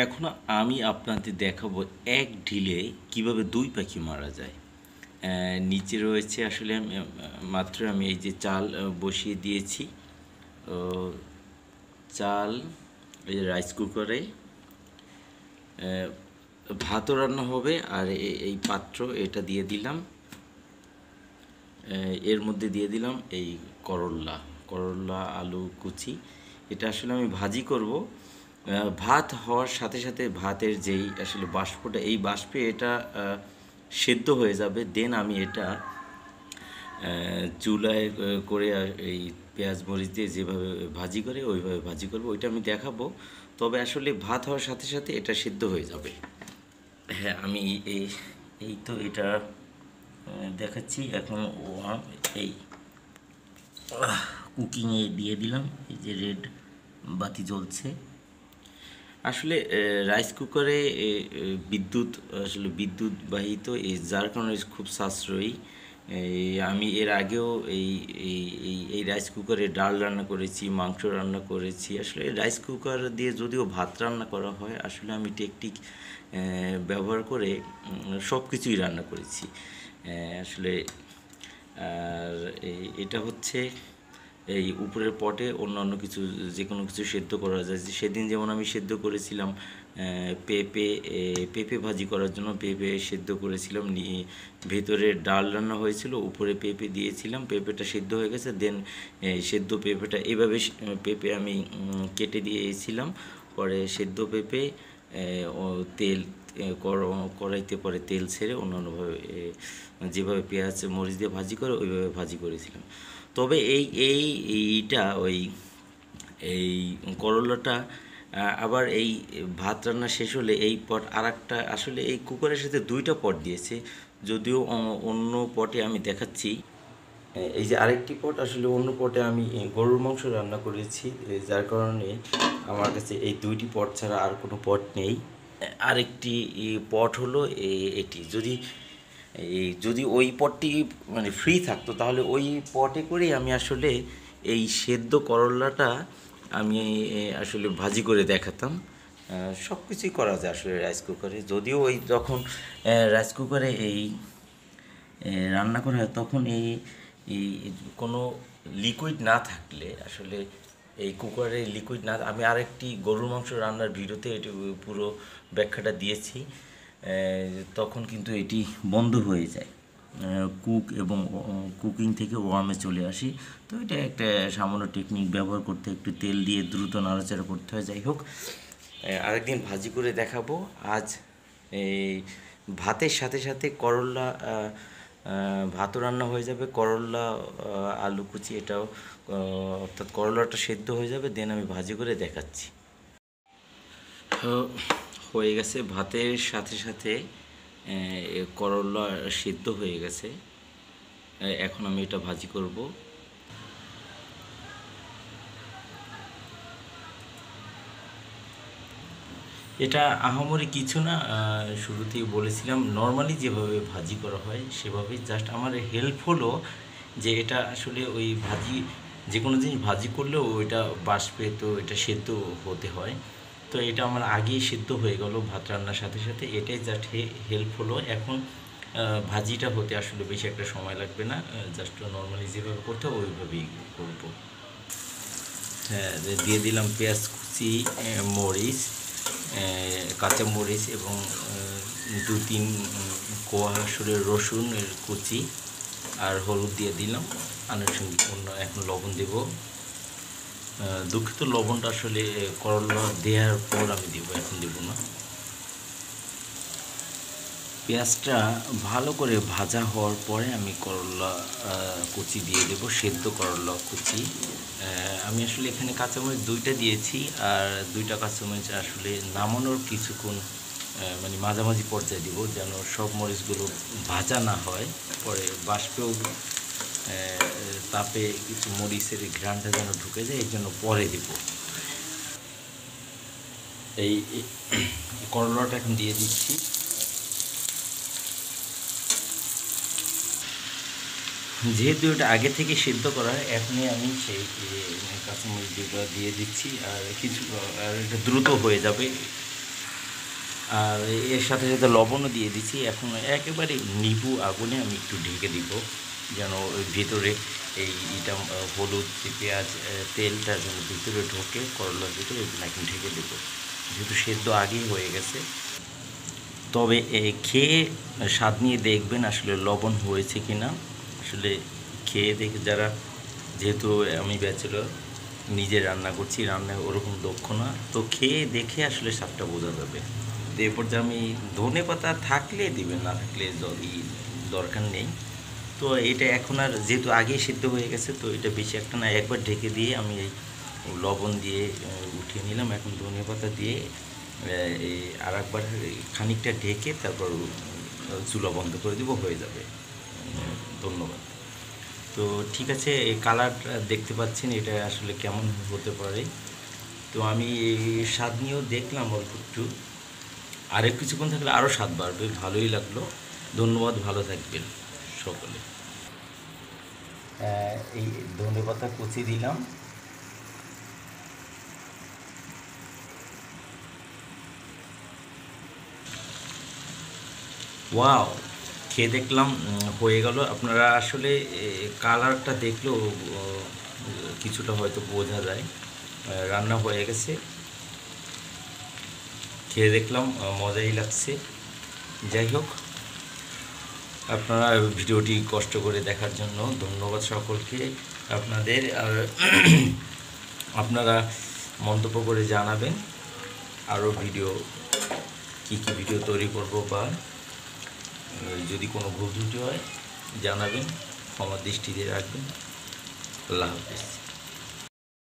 এখন আমি আপনাদের দেখাবো এক ঢিলে কিভাবে দুই পাখি মারা যায়। নিচে রয়েছে আসলে মাত্র আমি এই যে চাল বসিয়ে দিয়েছি। ও, চাল এই যে রাইস কুকারে ভাতও রান্না হবে, আর এই পাত্র এটা দিয়ে দিলাম। এর মধ্যে দিয়ে দিলাম এই করল্লা করল্লা আলু কুচি। এটা আসলে আমি ভাজি করব। ভাত হওয়ার সাথে সাথে ভাতের যেই আসলে বাষ্পটা, এই বাষ্পে এটা সেদ্ধ হয়ে যাবে। দেন আমি এটা চুলায় করে এই পেঁয়াজ মরিচ দিয়ে যেভাবে ভাজি করে ওইভাবে ভাজি করব, ওইটা আমি দেখাবো। তবে আসলে ভাত হওয়ার সাথে সাথে এটা সেদ্ধ হয়ে যাবে। হ্যাঁ, আমি এই এই তো এটা দেখাচ্ছি এখন। এই কুকিংয়ে দিয়ে দিলাম, এই যে রেড বাতি জ্বলছে। আসলে রাইস কুকারে বিদ্যুৎ আসলে বিদ্যুৎ বাহিত, এই যার কারণে খুব সাশ্রয়ী। আমি এর আগেও এই এই এই এই রাইস কুকারে ডাল রান্না করেছি, মাংস রান্না করেছি। আসলে রাইস কুকার দিয়ে যদিও ভাত রান্না করা হয়, আসলে আমি টেকনিক ব্যবহার করে সব কিছুই রান্না করেছি আসলে। আর এটা হচ্ছে এই উপরের পটে অন্যান্য কিছু যে কোনো কিছু সেদ্ধ করা যায়। সেদিন যেমন আমি সেদ্ধ করেছিলাম পেঁপে, পেঁপে ভাজি করার জন্য পেঁপে সেদ্ধ করেছিলাম, নিয়ে ভেতরে ডাল রান্না হয়েছিল, উপরে পেঁপে দিয়েছিলাম, পেঁপেটা সেদ্ধ হয়ে গেছে। দেন সেদ্ধ পেঁপেটা এভাবে পেঁপে আমি কেটে দিয়েছিলাম। পরে সেদ্ধ পেঁপে তেল কড়াইতে পরে তেল ছেড়ে অন্যান্যভাবে যেভাবে পেঁয়াজ মরিচ দিয়ে ভাজি করে ওইভাবে ভাজি করেছিলাম। তবে এইটা এই করলাটা আবার এই ভাত রান্না শেষ হলে এই পট আর একটা, আসলে এই কুকারের সাথে দুইটা পট দিয়েছে, যদিও অন্য পটে আমি দেখাচ্ছি। এই যে আরেকটি পট, আসলে অন্য পটে আমি গরুর মাংস রান্না করেছি, যার কারণে আমার কাছে এই দুইটি পট ছাড়া আর কোনো পট নেই। আরেকটি পট হলো এটি। যদি ওই পটটি মানে ফ্রি থাকতো, তাহলে ওই পটে করেই আমি আসলে এই সেদ্ধ করলাটা আমি আসলে ভাজি করে দেখাতাম। সব কিছুই করা যায় আসলে রাইস কুকারে। যদিও ওই যখন রাইস কুকারে এই রান্না করা হয়, তখন এই এই কোনো লিকুইড না থাকলে আসলে এই কুকারে লিকুইড না, আমি আরেকটি গরুর মাংস রান্নার ভিডিওতে এটি পুরো ব্যাখ্যাটা দিয়েছি। তখন কিন্তু এটি বন্ধ হয়ে যায়, এবং কুকিং থেকে ওয়ার্মে চলে আসি। তো এটা একটা সামান্য টেকনিক ব্যবহার করতে, একটু তেল দিয়ে দ্রুত নাড়াচাড়া করতে হয়। যাই হোক, আরেকদিন ভাজি করে দেখাবো। আজ এই ভাতের সাথে সাথে করল্লা ভাতও রান্না হয়ে যাবে, করল্লা আলু কুচি এটাও, অর্থাৎ করলাটা সেদ্ধ হয়ে যাবে। দেন আমি ভাজি করে দেখাচ্ছি। হয়ে গেছে, ভাতের সাথে সাথে করলা সিদ্ধ হয়ে গেছে। এখন আমি এটা ভাজি করব। এটা আহামরি কিছু না, শুরুতেই বলেছিলাম নর্মালি যেভাবে ভাজি করা হয় সেভাবেই। জাস্ট আমার হেল্প হলো যে এটা আসলে ওই ভাজি, যে কোনো জিনিস ভাজি করলেও ওইটা বাষ্পে তো এটা সেদ্ধ হতে হয়। তো এটা আমার আগেই সিদ্ধ হয়ে গেল ভাত রান্নার সাথে সাথে, এটাই জাস্ট হেল্প হলো। এখন ভাজিটা হতে আসলে বেশি একটা সময় লাগবে না, জাস্ট নর্মালি যেভাবে করতে হয় ওইভাবেই করবো। হ্যাঁ, দিয়ে দিলাম পেঁয়াজ কুচি, মরিচ, কাঁচা মরিচ এবং দু তিন কোয়া আসলে রসুনের কুচি, আর হলুদ দিয়ে দিলাম আনুষঙ্গিক। অন্য এখন লবণ দেব। দুঃখিত, লবণটা আসলে করলা দেওয়ার পর আমি দেবো, এখন দেবো না। পেঁয়াজটা ভালো করে ভাজা হওয়ার পরে আমি করলা কুচি দিয়ে দেবো, সেদ্ধ করলা কুচি। আমি আসলে এখানে কাঁচামরিচ দুইটা দিয়েছি, আর দুইটা কাঁচামরিচ আসলে নামানোর কিছুক্ষণ মানে মাঝামাঝি পর্যায়ে দিব, যেন সব মরিচগুলো ভাজা না হয়, পরে বাষ্পেও তাপে কিছু মরিচের ঘ্রাণটা যেন ঢুকে যায়, এই জন্য পরে দেব। এই করলাটা এখন দিয়ে দিচ্ছি। যেহেতু এটা আগে থেকে সিদ্ধ করা হয়, এখনই আমি সেই কাঁচামরিচ দুটো দিয়ে দিচ্ছি, আর কিছু আর এটা দ্রুত হয়ে যাবে। আর এর সাথে সাথে লবণও দিয়ে দিচ্ছি। এখন একেবারে নিভু আগুনে আমি একটু ঢেকে দিব, যেন ওই ভেতরে এইটা হলুদ যে পেঁয়াজ তেলটা যেন ভিতরে ঢোকে করলার ভিতরে, এই জন্য এখন ঢেকে দেবো, যেহেতু সেদ্ধ আগেই হয়ে গেছে। তবে খেয়ে স্বাদ নিয়ে দেখবেন আসলে লবণ হয়েছে কি না। আসলে খেয়ে দেখে যারা, যেহেতু আমি ব্যাচেলর, নিজে রান্না করছি, রান্নায় ওরকম দক্ষ না, তো খেয়ে দেখে আসলে স্বাদটা বোঝা যাবে। তো এরপর যে আমি ধনে পাতা থাকলে দিবেন, না থাকলে দরকার নেই। তো এটা এখন আর যেহেতু আগেই সিদ্ধ হয়ে গেছে, তো এটা বেশি একটা না, একবার ঢেকে দিয়ে আমি এই লবণ দিয়ে উঠিয়ে নিলাম। এখন ধনে পাতা দিয়ে এই আর একবার খানিকটা ঢেকে তারপর চুলা বন্ধ করে দিব, হয়ে যাবে। ধন্যবাদ। তো ঠিক আছে, এই কালারটা দেখতে পাচ্ছেন, এটা আসলে কেমন হতে পারে। তো আমি এই স্বাদ নিয়েও দেখলাম অল্প একটু, আরেক কিছুক্ষণ থাকলে আরও স্বাদ বাড়বে। ভালোই লাগলো। ধন্যবাদ, ভালো থাকবেন সকলে। এই ধনে পাতা কুচি দিলাম। ওয়াও, খেয়ে দেখলাম হয়ে গেল। আপনারা আসলে কালারটা দেখলেও কিছুটা হয়তো বোঝা যায় রান্না হয়ে গেছে। খেয়ে দেখলাম মজাই লাগছে। যাই হোক, আপনারা ভিডিওটি কষ্ট করে দেখার জন্য ধন্যবাদ সকলকে আপনাদের। আর আপনারা মন্তব্য করে জানাবেন আরও ভিডিও, কী কী ভিডিও তৈরি করব, বা যদি কোনো ভুল ত্রুটি হয় জানাবেন, ক্ষমার দৃষ্টিতে রাখবেন। আল্লাহ হাফিজ।